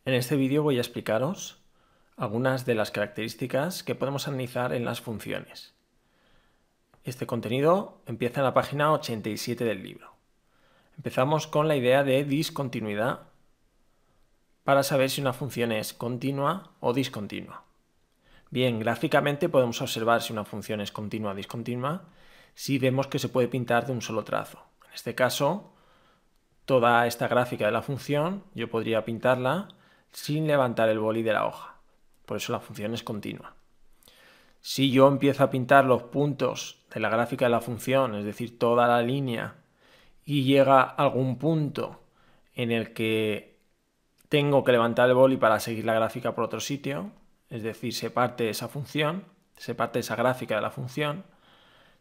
En este vídeo voy a explicaros algunas de las características que podemos analizar en las funciones. Este contenido empieza en la página 87 del libro. Empezamos con la idea de discontinuidad para saber si una función es continua o discontinua. Bien, gráficamente podemos observar si una función es continua o discontinua si vemos que se puede pintar de un solo trazo. En este caso, toda esta gráfica de la función yo podría pintarla sin levantar el boli de la hoja. Por eso la función es continua. Si yo empiezo a pintar los puntos de la gráfica de la función, es decir, toda la línea, y llega algún punto en el que tengo que levantar el boli para seguir la gráfica por otro sitio, es decir, se parte esa función, se parte esa gráfica de la función,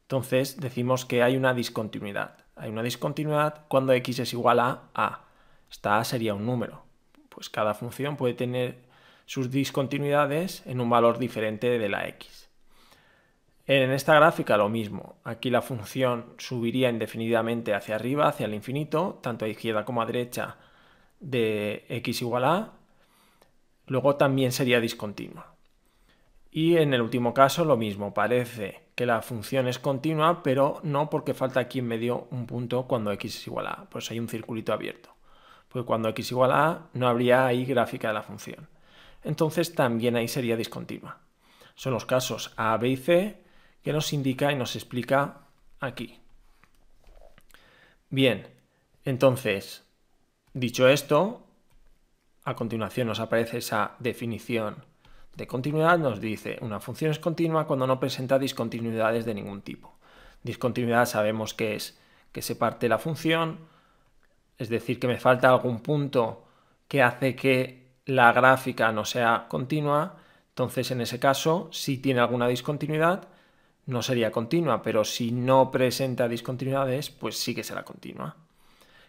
entonces decimos que hay una discontinuidad. Hay una discontinuidad cuando x es igual a a. Esta a sería un número. Pues cada función puede tener sus discontinuidades en un valor diferente de la x. En esta gráfica lo mismo. Aquí la función subiría indefinidamente hacia arriba, hacia el infinito, tanto a izquierda como a derecha de x igual a. Luego también sería discontinua. Y en el último caso lo mismo, parece que la función es continua, pero no porque falta aquí en medio un punto cuando x es igual a. Pues hay un circulito abierto. Porque cuando x es igual a no habría ahí gráfica de la función. Entonces también ahí sería discontinua. Son los casos A, B y C que nos indica y nos explica aquí. Bien, entonces, dicho esto, a continuación nos aparece esa definición de continuidad. Nos dice, una función es continua cuando no presenta discontinuidades de ningún tipo. Discontinuidad sabemos que es que se parte la función, es decir, que me falta algún punto que hace que la gráfica no sea continua. Entonces, en ese caso, si tiene alguna discontinuidad, no sería continua, pero si no presenta discontinuidades, pues sí que será continua.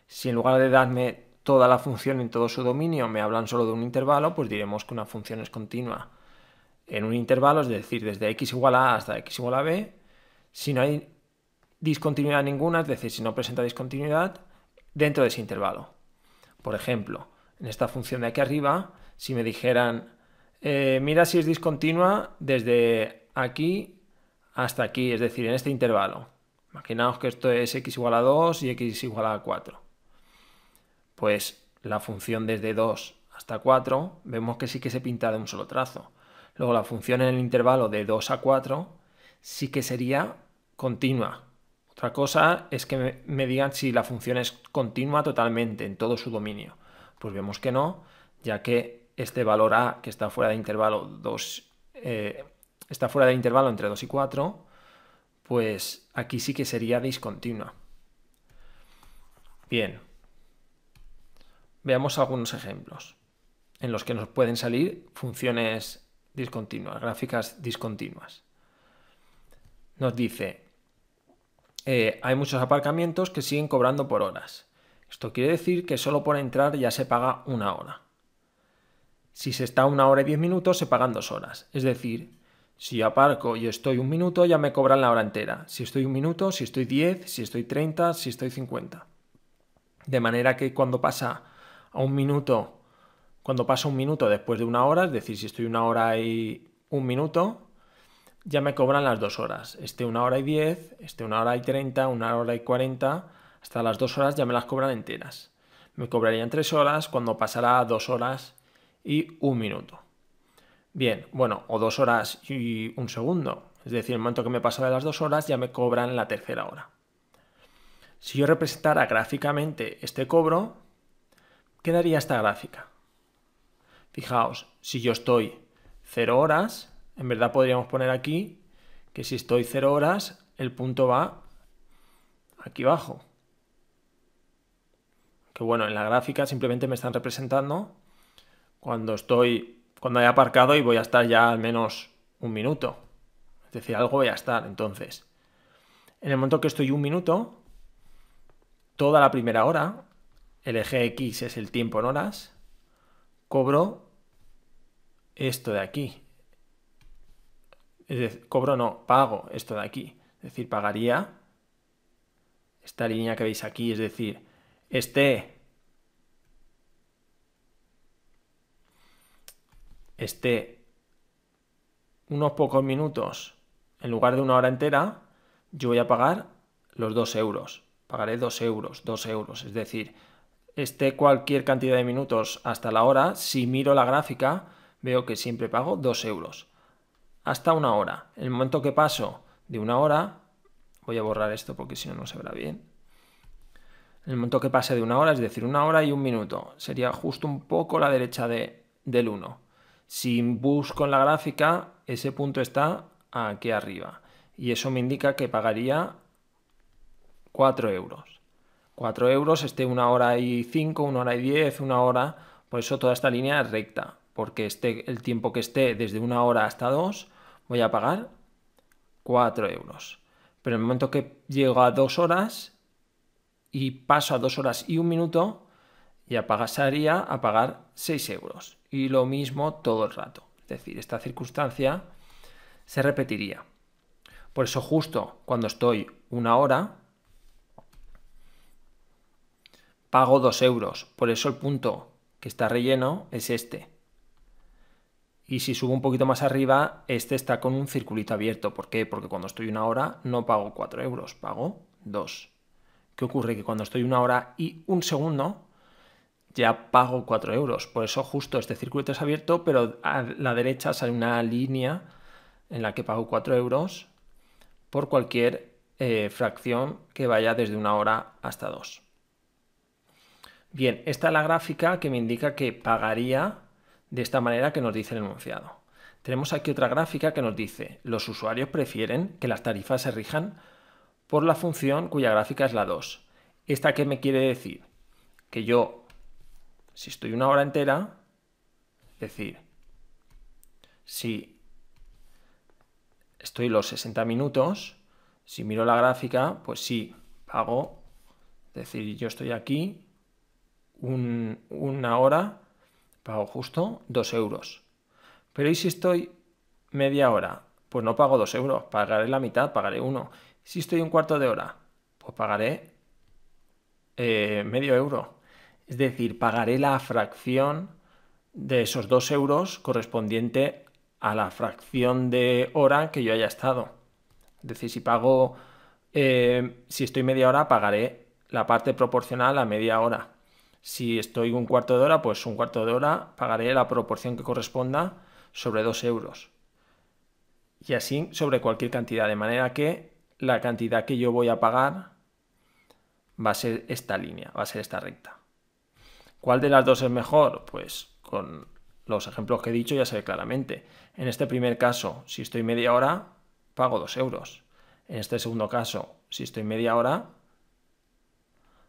Si en lugar de darme toda la función en todo su dominio me hablan solo de un intervalo, pues diremos que una función es continua en un intervalo, es decir, desde x igual a hasta x igual a b. Si no hay discontinuidad ninguna, es decir, si no presenta discontinuidad, dentro de ese intervalo. Por ejemplo, en esta función de aquí arriba, si me dijeran, mira si es discontinua desde aquí hasta aquí, es decir, en este intervalo. Imaginaos que esto es x igual a 2 y x igual a 4. Pues la función desde 2 hasta 4 vemos que sí que se pinta de un solo trazo. Luego la función en el intervalo de 2 a 4 sí que sería continua. Otra cosa es que me digan si la función es continua totalmente en todo su dominio. Pues vemos que no, ya que este valor a, que está fuera de intervalo 2, está fuera del intervalo entre 2 y 4, pues aquí sí que sería discontinua. Bien, veamos algunos ejemplos en los que nos pueden salir funciones discontinuas, gráficas discontinuas. Nos dice, hay muchos aparcamientos que siguen cobrando por horas. Esto quiere decir que solo por entrar ya se paga una hora. Si se está 1 hora y 10 minutos, se pagan 2 horas. Es decir, si yo aparco y estoy 1 minuto, ya me cobran la hora entera. Si estoy 1 minuto, si estoy 10, si estoy 30, si estoy 50. De manera que cuando pasa un minuto después de 1 hora, es decir, si estoy 1 hora y 1 minuto, ya me cobran las 2 horas. 1 hora y 10, 1 hora y 30, 1 hora y 40, hasta las 2 horas ya me las cobran enteras. Me cobrarían 3 horas cuando pasará a 2 horas y 1 minuto. Bien, bueno, o 2 horas y 1 segundo. Es decir, el momento que me paso de las 2 horas ya me cobran la tercera hora. Si yo representara gráficamente este cobro, ¿qué daría esta gráfica? Fijaos, si yo estoy 0 horas, en verdad podríamos poner aquí que si estoy 0 horas, el punto va aquí abajo. Que bueno, en la gráfica simplemente me están representando cuando he aparcado y voy a estar ya al menos 1 minuto. Es decir, algo voy a estar. Entonces, en el momento que estoy 1 minuto, toda la primera hora, el eje X es el tiempo en horas, cobro esto de aquí. Es decir, pago esto de aquí. Es decir, pagaría esta línea que veis aquí. Es decir, esté unos pocos minutos en lugar de una hora entera, yo voy a pagar los 2 euros. Pagaré 2 euros, 2 euros. Es decir, esté cualquier cantidad de minutos hasta la hora, si miro la gráfica, veo que siempre pago 2 euros. Hasta una hora. En el momento que paso de una hora, voy a borrar esto porque si no, no se verá bien. En el momento que pase de una hora, es decir, una hora y un minuto, sería justo un poco a la derecha del 1. Si busco en la gráfica, ese punto está aquí arriba. Y eso me indica que pagaría 4 euros. 4 euros, esté una hora y 5, una hora y 10, una hora. Por eso toda esta línea es recta. Porque el tiempo que esté desde una hora hasta 2, voy a pagar 4 euros. Pero en el momento que llego a 2 horas y paso a 2 horas y un minuto, ya pasaría a pagar 6 euros. Y lo mismo todo el rato. Es decir, esta circunstancia se repetiría. Por eso justo cuando estoy una hora, pago 2 euros. Por eso el punto que está relleno es este. Y si subo un poquito más arriba, este está con un circulito abierto. ¿Por qué? Porque cuando estoy una hora no pago 4 euros, pago 2. ¿Qué ocurre? Que cuando estoy una hora y un segundo, ya pago 4 euros. Por eso justo este circuito es abierto, pero a la derecha sale una línea en la que pago 4 euros por cualquier fracción que vaya desde una hora hasta 2. Bien, esta es la gráfica que me indica que pagaría de esta manera que nos dice el enunciado. Tenemos aquí otra gráfica que nos dice: los usuarios prefieren que las tarifas se rijan por la función cuya gráfica es la 2. ¿Esta qué me quiere decir? Que yo, si estoy una hora entera, es decir, si estoy los 60 minutos, si miro la gráfica, pues sí, pago, es decir, yo estoy aquí una hora, pago justo 2 euros. Pero ¿y si estoy media hora? Pues no pago 2 euros, pagaré la mitad, pagaré 1. Si estoy un cuarto de hora, pues pagaré medio euro. Es decir, pagaré la fracción de esos 2 euros correspondiente a la fracción de hora que yo haya estado. Es decir, si estoy media hora, pagaré la parte proporcional a media hora. Si estoy un cuarto de hora, pues un cuarto de hora pagaré la proporción que corresponda sobre 2 euros. Y así sobre cualquier cantidad, de manera que la cantidad que yo voy a pagar va a ser esta línea, va a ser esta recta. ¿Cuál de las dos es mejor? Pues con los ejemplos que he dicho ya se ve claramente. En este primer caso, si estoy media hora, pago 2 euros. En este segundo caso, si estoy media hora,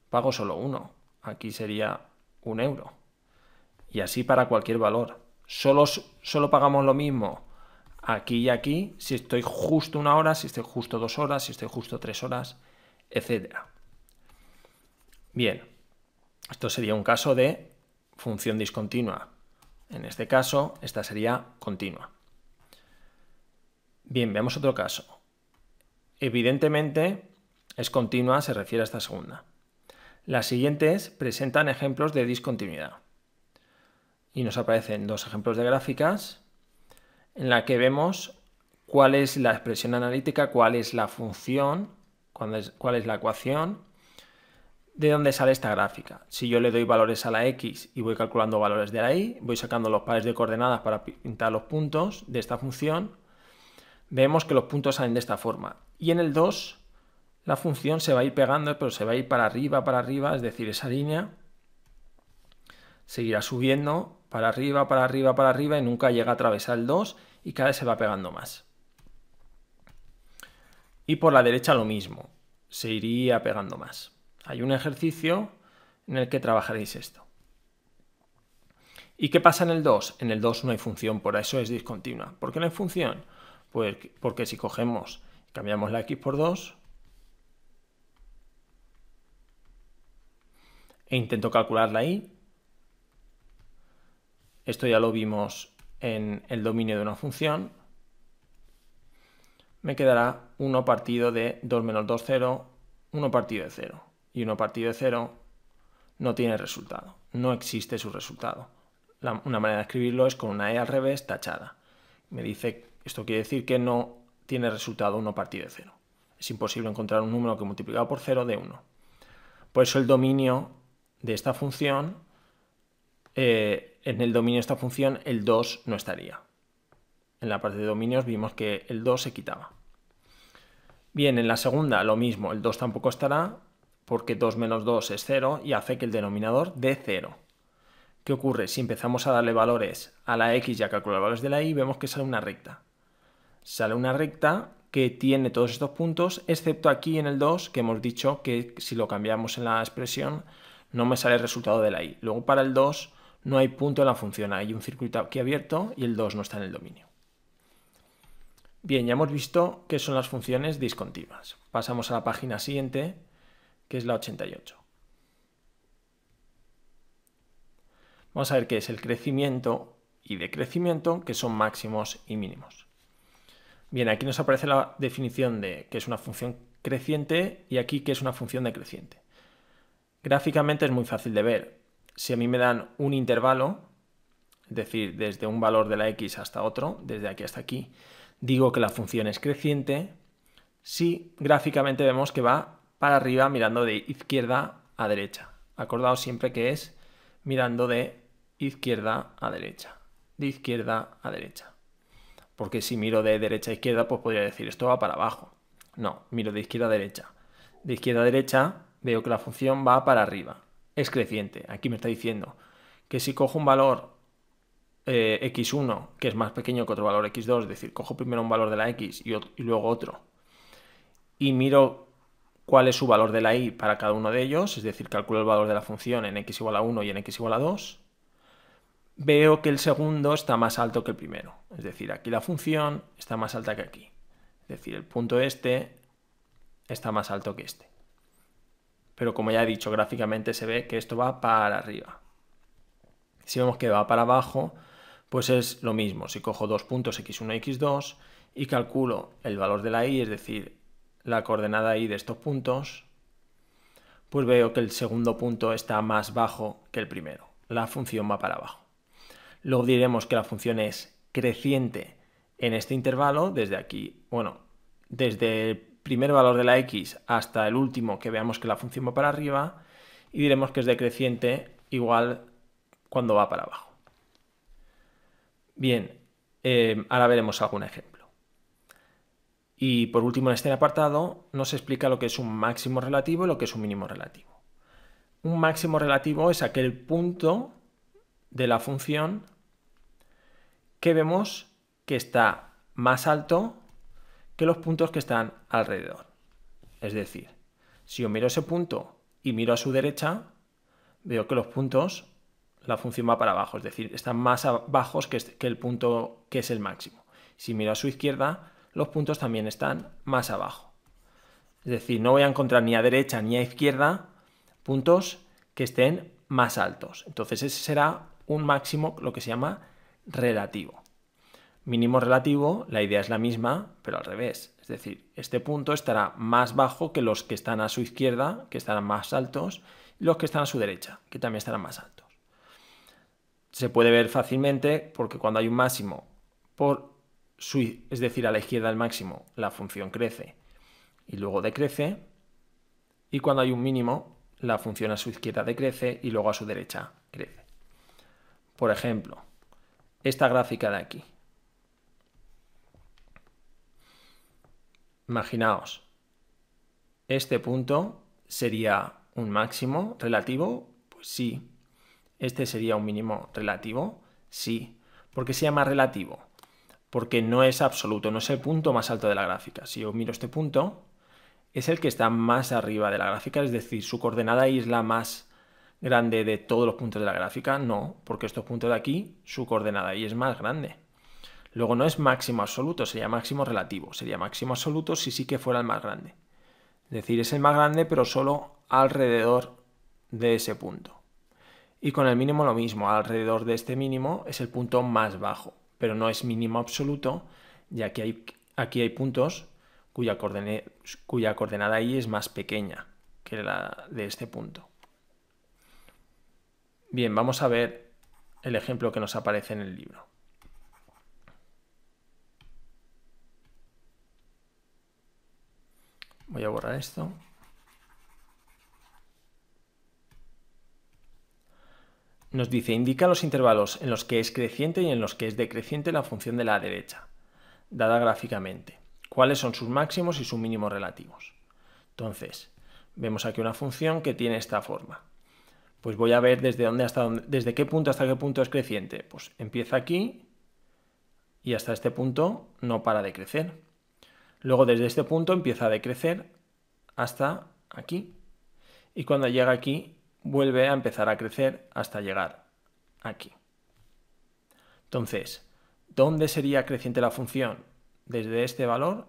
pago solo 1. Aquí sería 1 euro. Y así para cualquier valor. Solo pagamos lo mismo aquí y aquí si estoy justo una hora, si estoy justo 2 horas, si estoy justo 3 horas, etc. Bien, esto sería un caso de función discontinua. En este caso, esta sería continua. Bien, veamos otro caso. Evidentemente, es continua, se refiere a esta segunda. Las siguientes presentan ejemplos de discontinuidad. Y nos aparecen dos ejemplos de gráficas en la que vemos cuál es la expresión analítica, cuál es la función, cuál es la ecuación, de dónde sale esta gráfica. Si yo le doy valores a la x y voy calculando valores de la y, voy sacando los pares de coordenadas para pintar los puntos de esta función, vemos que los puntos salen de esta forma. Y en el 2, la función se va a ir pegando, pero se va a ir para arriba, es decir, esa línea seguirá subiendo para arriba y nunca llega a atravesar el 2 y cada vez se va pegando más. Y por la derecha lo mismo, se iría pegando más. Hay un ejercicio en el que trabajaréis esto. ¿Y qué pasa en el 2? En el 2 no hay función, por eso es discontinua. ¿Por qué no hay función? Pues porque si cogemos y cambiamos la x por 2 e intento calcular la y, esto ya lo vimos en el dominio de una función, me quedará 1 partido de 2 menos 2, 0, 1 partido de 0. Y 1 partido de 0 no tiene resultado, no existe su resultado. una manera de escribirlo es con una E al revés tachada. Me dice, esto quiere decir que no tiene resultado 1 partido de 0. Es imposible encontrar un número que multiplicado por 0 dé 1. Por eso el dominio de esta función, en el dominio de esta función el 2 no estaría. En la parte de dominios vimos que el 2 se quitaba. Bien, en la segunda lo mismo, el 2 tampoco estará porque 2 menos 2 es 0 y hace que el denominador dé 0. ¿Qué ocurre? Si empezamos a darle valores a la x y a calcular valores de la y, vemos que sale una recta. Sale una recta que tiene todos estos puntos, excepto aquí en el 2, que hemos dicho que si lo cambiamos en la expresión no me sale el resultado de la y. Luego para el 2 no hay punto en la función, hay un circuito aquí abierto y el 2 no está en el dominio. Bien, ya hemos visto qué son las funciones discontinuas. Pasamos a la página siguiente, que es la 88. Vamos a ver qué es el crecimiento y decrecimiento, que son máximos y mínimos. Bien, aquí nos aparece la definición de qué es una función creciente y aquí qué es una función decreciente. Gráficamente es muy fácil de ver. Si a mí me dan un intervalo, es decir, desde un valor de la x hasta otro, desde aquí hasta aquí, digo que la función es creciente si gráficamente vemos que va para arriba mirando de izquierda a derecha. Acordaos siempre que es mirando de izquierda a derecha, de izquierda a derecha. Porque si miro de derecha a izquierda, pues podría decir esto va para abajo. No, miro de izquierda a derecha. De izquierda a derecha veo que la función va para arriba. Es creciente. Aquí me está diciendo que si cojo un valor x1 que es más pequeño que otro valor x2, es decir, cojo primero un valor de la x y luego otro, y miro cuál es su valor de la y para cada uno de ellos, es decir, calculo el valor de la función en x igual a 1 y en x igual a 2, veo que el segundo está más alto que el primero. Es decir, aquí la función está más alta que aquí. Es decir, el punto este está más alto que este. Pero como ya he dicho, gráficamente se ve que esto va para arriba. Si vemos que va para abajo, pues es lo mismo. Si cojo dos puntos x1 y x2 y calculo el valor de la y, es decir, la coordenada y de estos puntos, pues veo que el segundo punto está más bajo que el primero. La función va para abajo. Luego diremos que la función es creciente en este intervalo, desde aquí, bueno, desde el primer valor de la x hasta el último que veamos que la función va para arriba, y diremos que es decreciente igual cuando va para abajo. Bien, ahora veremos algún ejemplo. Y por último, en este apartado nos explica lo que es un máximo relativo y lo que es un mínimo relativo. Un máximo relativo es aquel punto de la función que vemos que está más alto que los puntos que están alrededor. Es decir, si yo miro ese punto y miro a su derecha, veo que los puntos, la función va para abajo, es decir, están más bajos que el punto que es el máximo. Si miro a su izquierda, los puntos también están más abajo. Es decir, no voy a encontrar ni a derecha ni a izquierda puntos que estén más altos. Entonces ese será un máximo, lo que se llama relativo. Mínimo relativo, la idea es la misma, pero al revés. Es decir, este punto estará más bajo que los que están a su izquierda, que estarán más altos, y los que están a su derecha, que también estarán más altos. Se puede ver fácilmente porque cuando hay un máximo, es decir, a la izquierda del máximo, la función crece y luego decrece, y cuando hay un mínimo, la función a su izquierda decrece y luego a su derecha crece. Por ejemplo, esta gráfica de aquí. Imaginaos, este punto sería un máximo relativo, pues sí. Este sería un mínimo relativo, sí. ¿Por qué se llama relativo? Porque no es absoluto, no es el punto más alto de la gráfica. Si yo miro este punto, es el que está más arriba de la gráfica, es decir, su coordenada y es la más grande de todos los puntos de la gráfica. No, porque estos puntos de aquí, su coordenada y es más grande. Luego no es máximo absoluto, sería máximo relativo. Sería máximo absoluto si sí que fuera el más grande. Es decir, es el más grande pero solo alrededor de ese punto. Y con el mínimo lo mismo, alrededor de este mínimo es el punto más bajo, pero no es mínimo absoluto, ya que aquí hay puntos cuya coordenada y es más pequeña que la de este punto. Bien, vamos a ver el ejemplo que nos aparece en el libro. Voy a borrar esto. Nos dice, indica los intervalos en los que es creciente y en los que es decreciente la función de la derecha, dada gráficamente. ¿Cuáles son sus máximos y sus mínimos relativos? Entonces, vemos aquí una función que tiene esta forma. Pues voy a ver desde qué punto hasta qué punto es creciente. Pues empieza aquí y hasta este punto no para de crecer. Luego desde este punto empieza a decrecer hasta aquí. Y cuando llega aquí vuelve a empezar a crecer hasta llegar aquí. Entonces, ¿dónde sería creciente la función? Desde este valor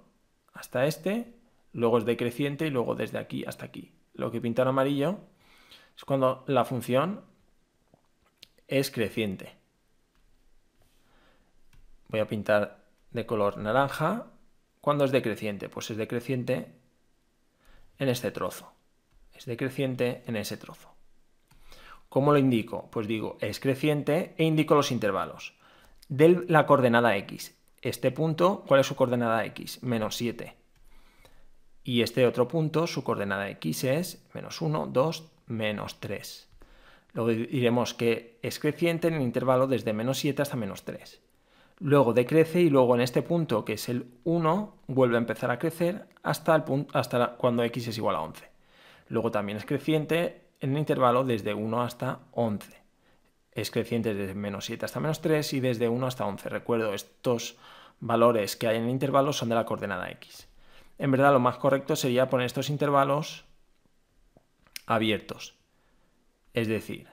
hasta este, luego es decreciente y luego desde aquí hasta aquí. Lo que pinta en amarillo es cuando la función es creciente. Voy a pintar de color naranja. ¿Cuándo es decreciente? Pues es decreciente en este trozo. Es decreciente en ese trozo. ¿Cómo lo indico? Pues digo, es creciente e indico los intervalos. De la coordenada x. Este punto, ¿cuál es su coordenada x? Menos 7. Y este otro punto, su coordenada x es menos 1, 2, menos 3. Luego diremos que es creciente en el intervalo desde menos 7 hasta menos 3. Luego decrece y luego en este punto, que es el 1, vuelve a empezar a crecer hasta cuando x es igual a 11. Luego también es creciente en el intervalo desde 1 hasta 11. Es creciente desde menos 7 hasta menos 3 y desde 1 hasta 11. Recuerdo, estos valores que hay en el intervalo son de la coordenada x. En verdad lo más correcto sería poner estos intervalos abiertos. Es decir,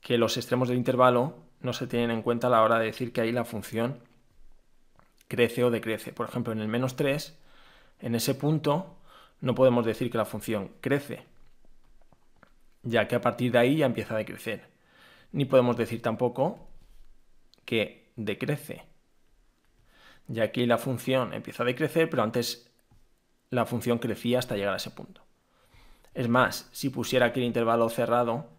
que los extremos del intervalo no se tienen en cuenta a la hora de decir que ahí la función crece o decrece. Por ejemplo, en el menos 3, en ese punto, no podemos decir que la función crece, ya que a partir de ahí ya empieza a decrecer. Ni podemos decir tampoco que decrece, ya que la función empieza a decrecer, pero antes la función crecía hasta llegar a ese punto. Es más, si pusiera aquí el intervalo cerrado,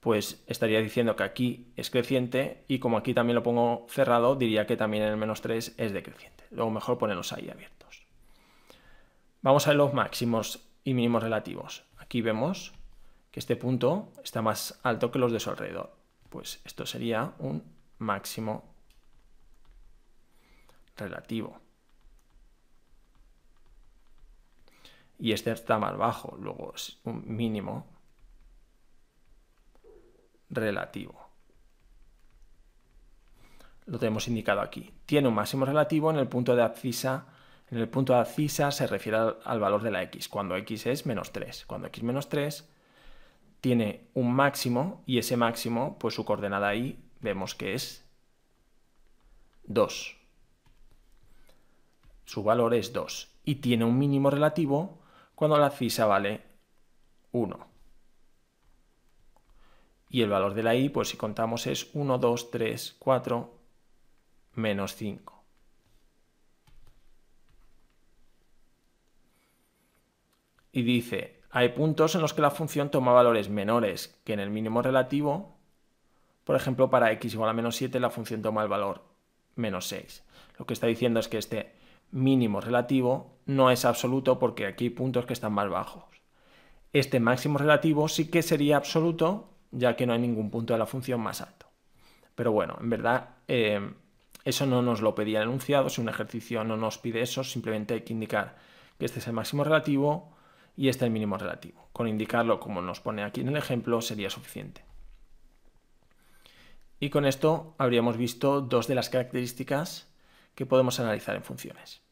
pues estaría diciendo que aquí es creciente y como aquí también lo pongo cerrado, diría que también en el menos 3 es decreciente. Luego mejor ponerlos ahí abiertos. Vamos a ver los máximos y mínimos relativos. Aquí vemos que este punto está más alto que los de su alrededor. Pues esto sería un máximo relativo. Y este está más bajo, luego es un mínimo relativo. Lo tenemos indicado aquí. Tiene un máximo relativo en el punto de abscisa. En el punto de abscisa se refiere al valor de la x, cuando x es menos 3. Cuando x es menos 3 tiene un máximo y ese máximo, pues su coordenada ahí vemos que es 2. Su valor es 2. Y tiene un mínimo relativo cuando la abscisa vale 1. Y el valor de la y, pues si contamos, es 1, 2, 3, 4, menos 5. Y dice, hay puntos en los que la función toma valores menores que en el mínimo relativo. Por ejemplo, para x igual a menos 7 la función toma el valor menos 6. Lo que está diciendo es que este mínimo relativo no es absoluto porque aquí hay puntos que están más bajos. Este máximo relativo sí que sería absoluto, ya que no hay ningún punto de la función más alto. Pero bueno, en verdad eso no nos lo pedía el enunciado, si un ejercicio no nos pide eso, simplemente hay que indicar que este es el máximo relativo y este el mínimo relativo. Con indicarlo como nos pone aquí en el ejemplo sería suficiente. Y con esto habríamos visto dos de las características que podemos analizar en funciones.